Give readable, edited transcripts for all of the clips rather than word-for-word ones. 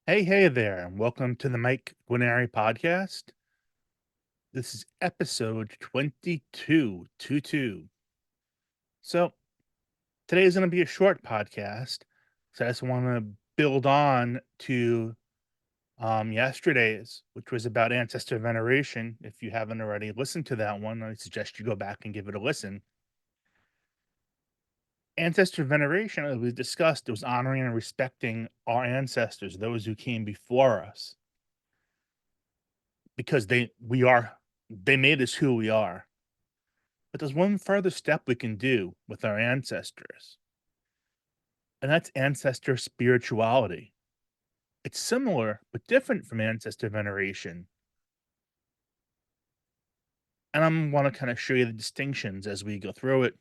Hey there, and welcome to the Mike Guarneri podcast. This is episode 22. So today is going to be a short podcast. So I just want to build on to yesterday's, which was about ancestor veneration. If you haven't already listened to that one, I suggest you go back and give it a listen. Ancestor veneration, as we discussed, it was honoring and respecting our ancestors, those who came before us, because they made us who we are. But there's one further step we can do with our ancestors, and that's ancestor spirituality. It's similar but different from ancestor veneration. And I'm want to kind of show you the distinctions as we go through it.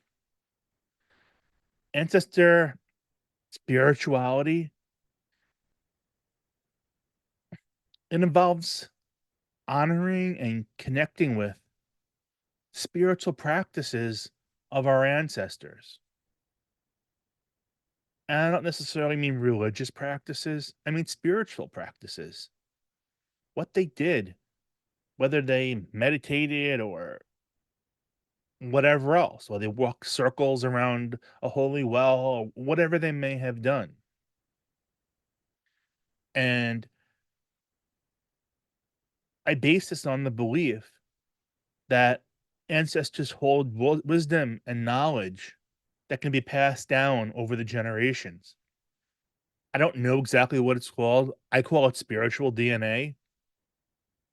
Ancestor spirituality, it involves honoring and connecting with spiritual practices of our ancestors. And I don't necessarily mean religious practices, I mean spiritual practices. What they did, whether they meditated or whatever else, or they walk circles around a holy well, or whatever they may have done. And I base this on the belief that ancestors hold wisdom and knowledge that can be passed down over the generations. I don't know exactly what it's called. I call it spiritual DNA.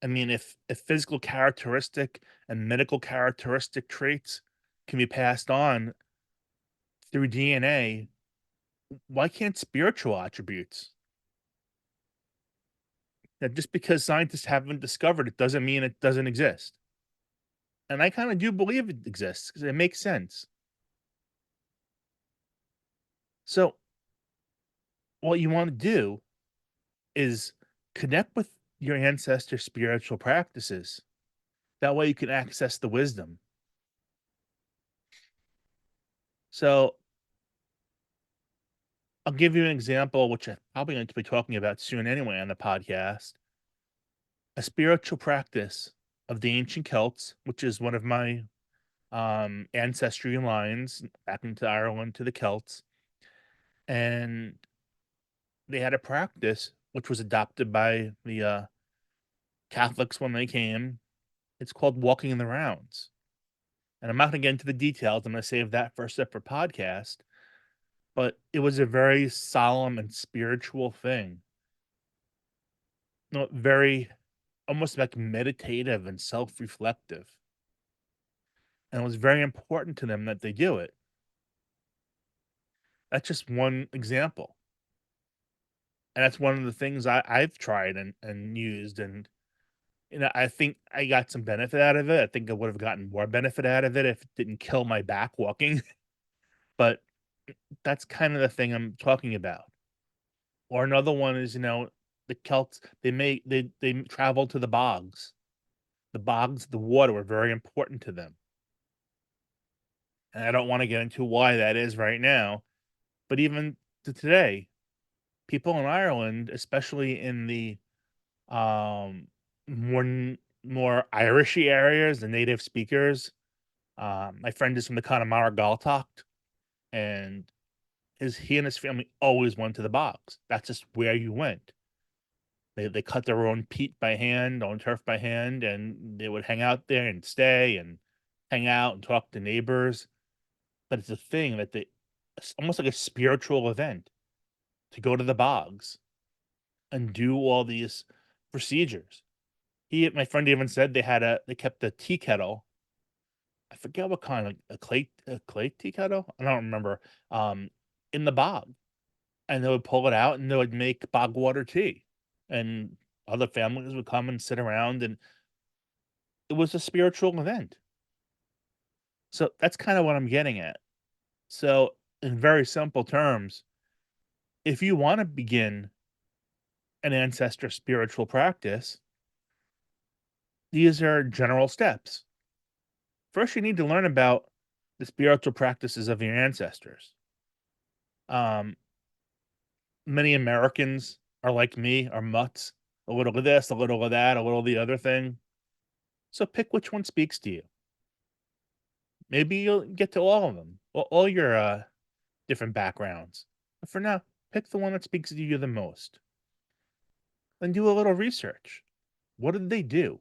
I mean, if physical characteristic and medical characteristic traits can be passed on through DNA, why can't spiritual attributes? That just because scientists haven't discovered it doesn't mean it doesn't exist. And I kind of do believe it exists because it makes sense. So, what you want to do is connect with your ancestors' spiritual practices. That way, you can access the wisdom. So, I'll give you an example, which I'm probably going to be talking about soon anyway on the podcast. A spiritual practice of the ancient Celts, which is one of my ancestry lines back into Ireland to the Celts. And they had a practice which was adopted by the Catholics when they came. It's called walking in the rounds. And I'm not going to get into the details. I'm going to save that for a separate podcast. But it was a very solemn and spiritual thing. No, very almost like meditative and self reflective. And it was very important to them that they do it. That's just one example. And that's one of the things I've tried and used. And I think I got some benefit out of it. I think I would have gotten more benefit out of it if it didn't kill my back walking, but that's kind of the thing I'm talking about. Or another one is, the Celts, they traveled to the bogs. The bogs, the water were very important to them. And I don't want to get into why that is right now, but even to today, people in Ireland, especially in the um more Irishy areas, the native speakers. My friend is from the Connemara Gaeltacht, and he and his family always went to the bogs. That's just where you went. They cut their own peat by hand, own turf by hand, and they would hang out there and stay and hang out and talk to neighbors. But it's a thing that it's almost like a spiritual event to go to the bogs and do all these procedures. My friend even said they kept a tea kettle. I forget what kind, like a clay tea kettle? I don't remember, um, in the bog, and they would pull it out, and they would make bog water tea, and other families would come and sit around, and it was a spiritual event. So, that's kinda what I'm getting at. So, in very simple terms, if you wanna begin an ancestor spiritual practice, these are general steps. First, you need to learn about the spiritual practices of your ancestors. Um, Many Americans are like me, are mutts, a little of this, a little of that, a little of the other thing. So pick which one speaks to you. Maybe you'll get to all of them, all your different backgrounds. But for now, pick the one that speaks to you the most. Then do a little research. What did they do?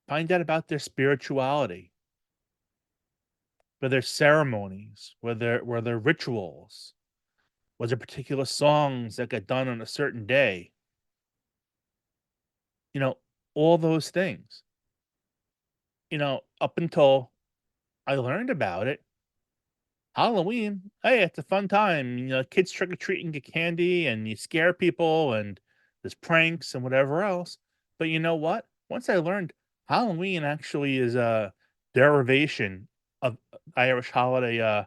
Find out about their spirituality, were there ceremonies, were there rituals, was there particular songs that got done on a certain day? You know, all those things. Up until I learned about it, Halloween, hey, it's a fun time. Kids trick or treat and get candy, and you scare people, and there's pranks and whatever else. But you know what? Once I learned Halloween actually is a derivation of Irish holiday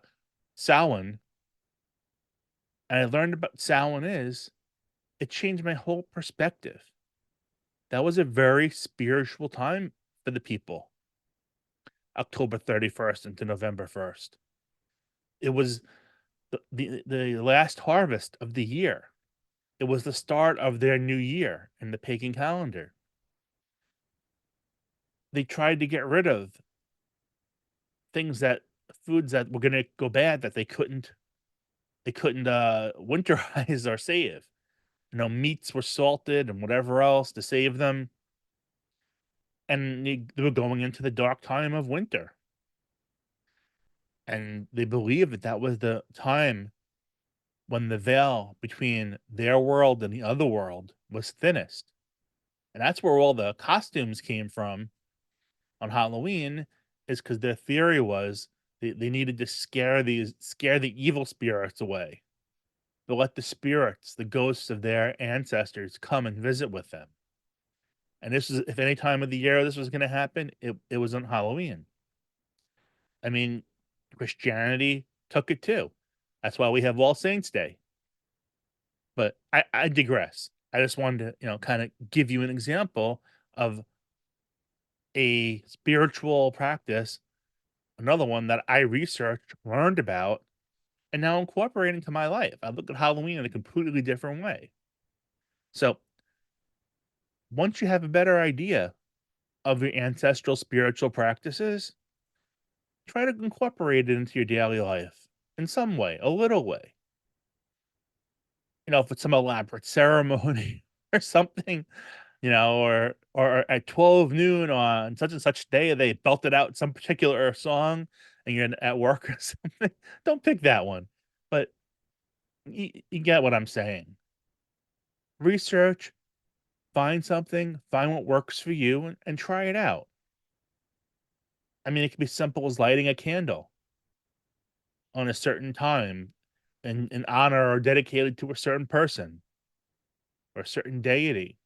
Samhain, and I learned about Samhain it changed my whole perspective. That was a very spiritual time for the people, October 31st into November 1st. It was the last harvest of the year. It was the start of their new year in the pagan calendar. They tried to get rid of things that foods that were gonna go bad that they couldn't winterize or save. Meats were salted and whatever else to save them, and they were going into the dark time of winter, and they believed that that was the time when the veil between their world and the other world was thinnest, and that's where all the costumes came from on Halloween, is because their theory was they needed to scare the evil spirits away, to let the spirits, the ghosts of their ancestors come and visit with them, and this is if any time of the year this was gonna happen, it was on Halloween. I mean, Christianity took it too. That's why we have All Saints Day. But I digress. I just wanted to, kind of give you an example of a spiritual practice, another one that I researched, learned about, and now incorporate into my life. I look at Halloween in a completely different way. So once you have a better idea of your ancestral spiritual practices, try to incorporate it into your daily life in some way, a little way. If it's some elaborate ceremony or something, or at 12 noon on such and such day, they belted out some particular song and you're at work or something, don't pick that one. But you get what I'm saying. Research, find something, find what works for you, and try it out. I mean, it can be simple as lighting a candle on a certain time in honor or dedicated to a certain person or a certain deity,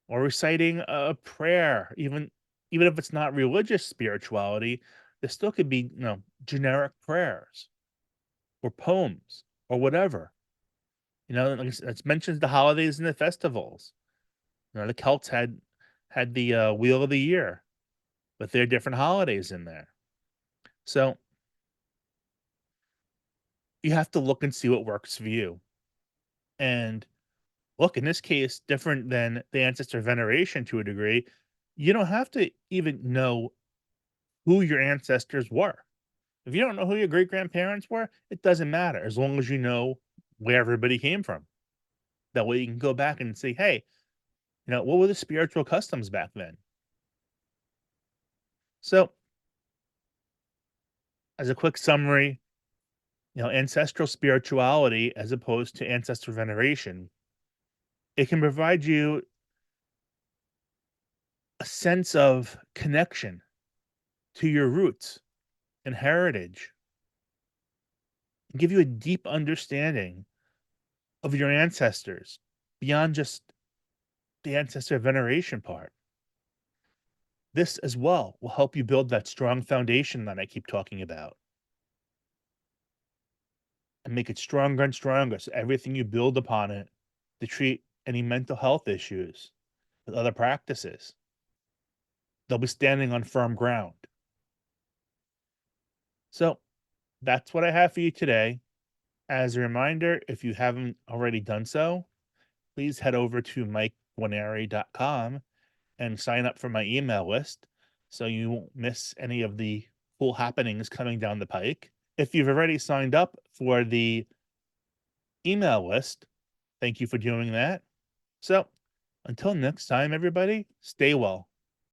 or reciting a prayer, even if it's not religious spirituality, there still could be, generic prayers or poems or whatever. Like it's mentions the holidays and the festivals. The Celts had the wheel of the year with their different holidays in there. So you have to look and see what works for you. And look, in this case, different than the ancestor veneration to a degree, you don't have to even know who your ancestors were. If you don't know who your great grandparents were, it doesn't matter as long as you know where everybody came from. That way you can go back and say, hey, what were the spiritual customs back then? So, as a quick summary, ancestral spirituality as opposed to ancestor veneration, it can provide you a sense of connection to your roots and heritage, and give you a deep understanding of your ancestors beyond just the ancestor veneration part. This as well will help you build that strong foundation that I keep talking about and make it stronger and stronger. So everything you build upon it to treat any mental health issues with other practices, they'll be standing on firm ground. So that's what I have for you today. As a reminder, if you haven't already done so, please head over to MikeGuarneri.com and sign up for my email list so you won't miss any of the cool happenings coming down the pike. If you've already signed up for the email list, thank you for doing that. So, until next time, everybody, stay well.